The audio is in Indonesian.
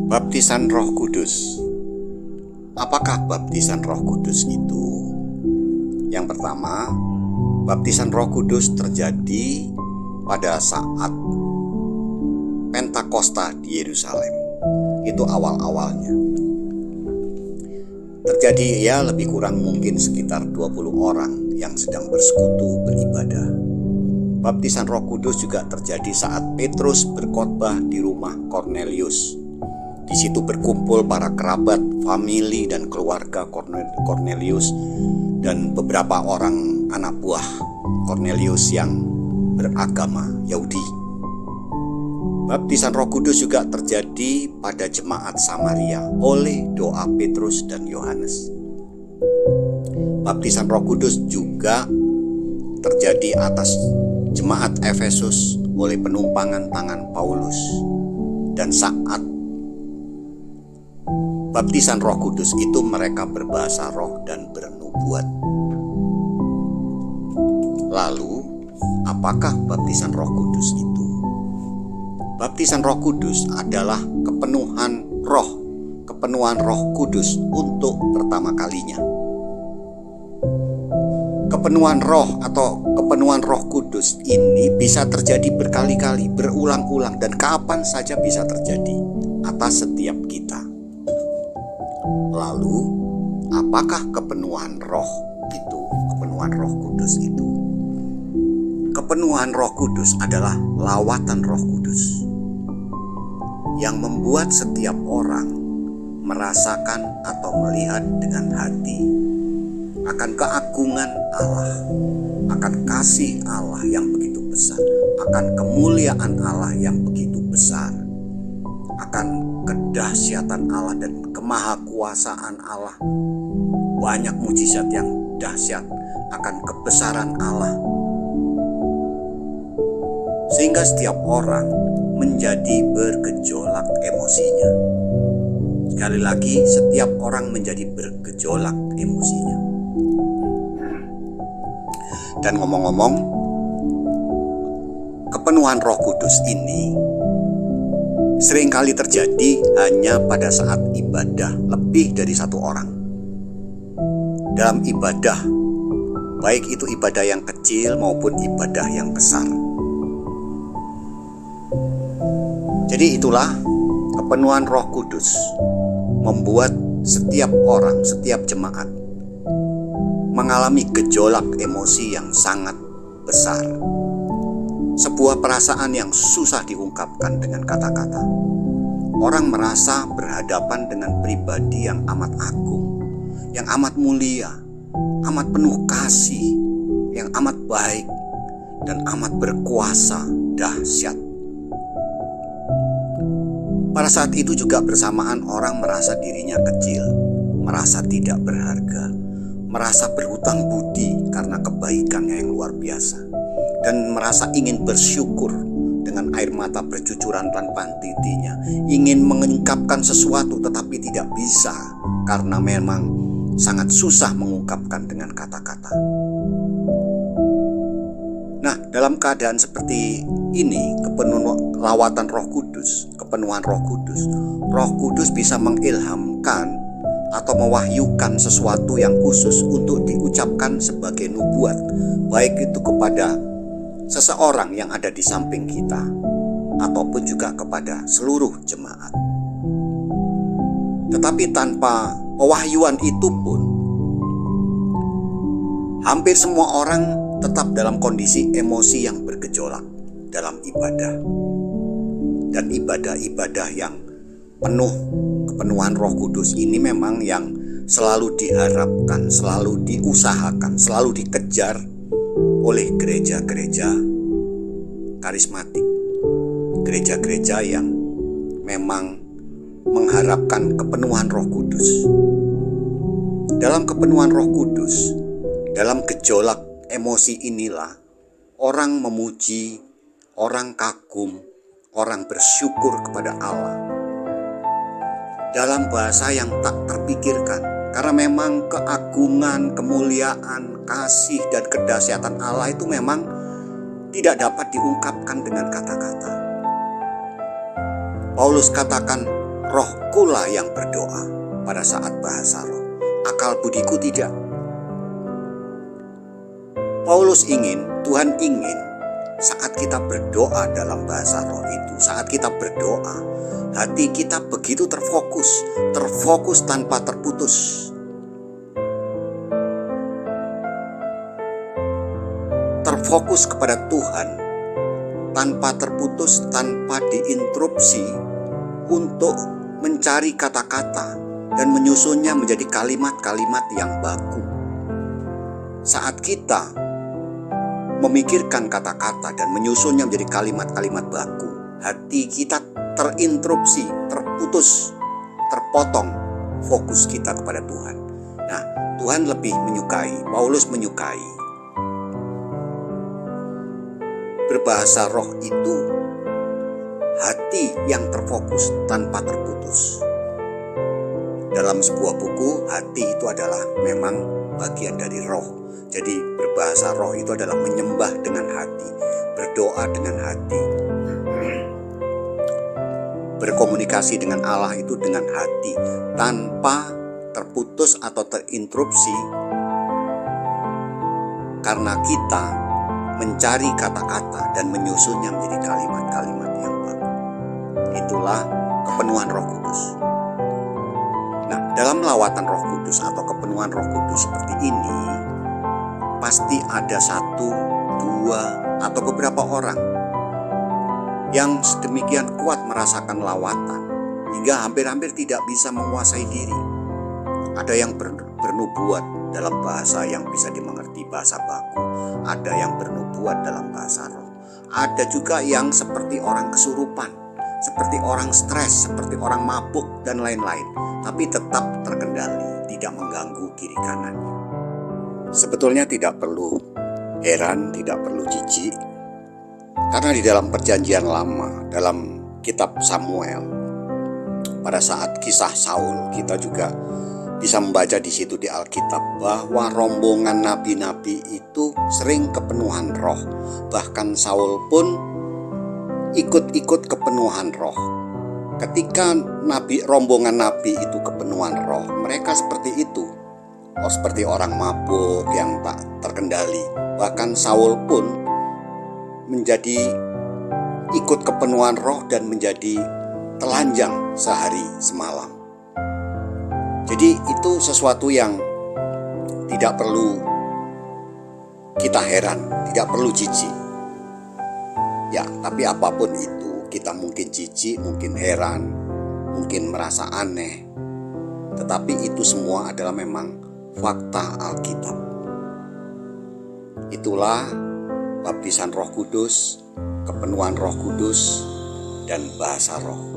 Baptisan Roh Kudus. Apakah baptisan Roh Kudus itu? Yang pertama, baptisan Roh Kudus terjadi pada saat Pentakosta di Yerusalem. Itu awal-awalnya. Terjadi lebih kurang mungkin sekitar 20 orang yang sedang bersekutu beribadah. Baptisan Roh Kudus juga terjadi saat Petrus berkhotbah di rumah Kornelius. Di situ berkumpul para kerabat, famili dan keluarga Kornelius dan beberapa orang anak buah Kornelius yang beragama Yahudi. Baptisan Roh Kudus juga terjadi pada jemaat Samaria oleh doa Petrus dan Yohanes. Baptisan Roh Kudus juga terjadi atas jemaat Efesus oleh penumpangan tangan Paulus. Dan saat baptisan Roh Kudus itu mereka berbahasa roh dan bernubuat. Lalu, apakah baptisan Roh Kudus itu? Baptisan Roh Kudus adalah kepenuhan Roh Kudus untuk pertama kalinya. Kepenuhan roh atau kepenuhan Roh Kudus ini bisa terjadi berkali-kali, berulang-ulang, dan kapan saja bisa terjadi atas setiap kita. Lalu, apakah kepenuhan roh itu? Kepenuhan Roh Kudus itu. Kepenuhan Roh Kudus adalah lawatan Roh Kudus yang membuat setiap orang merasakan atau melihat dengan hati akan keagungan Allah, akan kasih Allah yang begitu besar, akan kemuliaan Allah yang begitu besar, akan kedahsyatan Allah dan kemahakuasaan Allah, banyak mujizat yang dahsyat, akan kebesaran Allah, sehingga setiap orang menjadi bergejolak emosinya. Sekali lagi, setiap orang menjadi bergejolak emosinya. Dan ngomong-ngomong, kepenuhan Roh Kudus ini seringkali terjadi hanya pada saat ibadah lebih dari satu orang. Dalam ibadah, baik itu ibadah yang kecil maupun ibadah yang besar. Jadi itulah kepenuhan Roh Kudus membuat setiap orang, setiap jemaat mengalami gejolak emosi yang sangat besar. Sebuah perasaan yang susah diungkapkan dengan kata-kata. Orang merasa berhadapan dengan pribadi yang amat agung, yang amat mulia, amat penuh kasih, yang amat baik, dan amat berkuasa, dahsyat. Pada saat itu juga bersamaan orang merasa dirinya kecil, merasa tidak berharga, merasa berhutang budi karena kebaikannya yang luar biasa, dan merasa ingin bersyukur dengan air mata bercucuran tanpa henti-hentinya, ingin mengungkapkan sesuatu tetapi tidak bisa karena memang sangat susah mengungkapkan dengan kata-kata. Nah, dalam keadaan seperti ini, kepenuhan lawatan Roh Kudus, kepenuhan Roh Kudus bisa mengilhamkan atau mewahyukan sesuatu yang khusus untuk diucapkan sebagai nubuat, baik itu kepada seseorang yang ada di samping kita ataupun juga kepada seluruh jemaat. Tetapi tanpa pewahyuan itu pun, hampir semua orang tetap dalam kondisi emosi yang bergejolak dalam ibadah. Dan ibadah-ibadah yang penuh kepenuhan Roh Kudus ini memang yang selalu diharapkan, selalu diusahakan, selalu dikejar oleh gereja-gereja karismatik, gereja-gereja yang memang mengharapkan kepenuhan Roh Kudus. Dalam kepenuhan Roh Kudus, dalam gejolak emosi inilah orang memuji, orang kagum, orang bersyukur kepada Allah dalam bahasa yang tak terpikirkan, karena memang keagungan, kemuliaan, kasih, dan kedahsyatan Allah itu memang tidak dapat diungkapkan dengan kata-kata. Paulus katakan, rohkulah yang berdoa pada saat bahasa roh. Akal budiku tidak. Paulus Tuhan ingin saat kita berdoa dalam bahasa roh itu, saat kita berdoa, hati kita begitu terfokus tanpa terputus. Terfokus kepada Tuhan tanpa terputus, tanpa diinterupsi untuk mencari kata-kata dan menyusunnya menjadi kalimat-kalimat yang baku. Saat kita memikirkan kata-kata dan menyusunnya menjadi kalimat-kalimat baku, hati kita terinterupsi, terputus, terpotong fokus kita kepada Tuhan. Nah, Tuhan lebih menyukai, Paulus menyukai berbahasa roh itu hati yang terfokus tanpa terputus. Dalam sebuah buku, hati itu adalah memang bagian dari roh. Jadi berbahasa roh itu adalah menyembah dengan hati, berdoa dengan hati, berkomunikasi dengan Allah itu dengan hati, tanpa terputus atau terinterupsi, karena kita mencari kata-kata dan menyusunnya menjadi kalimat-kalimat yang baku. Itulah kepenuhan Roh Kudus. Nah, dalam lawatan Roh Kudus atau kepenuhan Roh Kudus seperti ini, pasti ada 1, 2, atau beberapa orang yang sedemikian kuat merasakan lawatan hingga hampir-hampir tidak bisa menguasai diri. Ada yang bernubuat dalam bahasa yang bisa dimengerti, bahasa baku. Ada yang bernubuat dalam bahasa roh. Ada juga yang seperti orang kesurupan, seperti orang stres, seperti orang mabuk dan lain-lain, tapi tetap terkendali, tidak mengganggu kiri kanannya. Sebetulnya tidak perlu heran, tidak perlu jijik, karena di dalam perjanjian lama, dalam kitab Samuel, pada saat kisah Saul, kita juga bisa membaca di situ di Alkitab bahwa rombongan nabi-nabi itu sering kepenuhan roh. Bahkan Saul pun ikut-ikut kepenuhan roh. Ketika rombongan nabi itu kepenuhan roh, mereka seperti itu. Seperti orang mabuk yang tak terkendali. Bahkan Saul pun menjadi ikut kepenuhan roh dan menjadi telanjang sehari semalam. Jadi itu sesuatu yang tidak perlu kita heran, tidak perlu jijik. Ya, tapi apapun itu, kita mungkin jijik, mungkin heran, mungkin merasa aneh. Tetapi itu semua adalah memang fakta Alkitab. Itulah baptisan Roh Kudus, kepenuhan Roh Kudus, dan bahasa roh.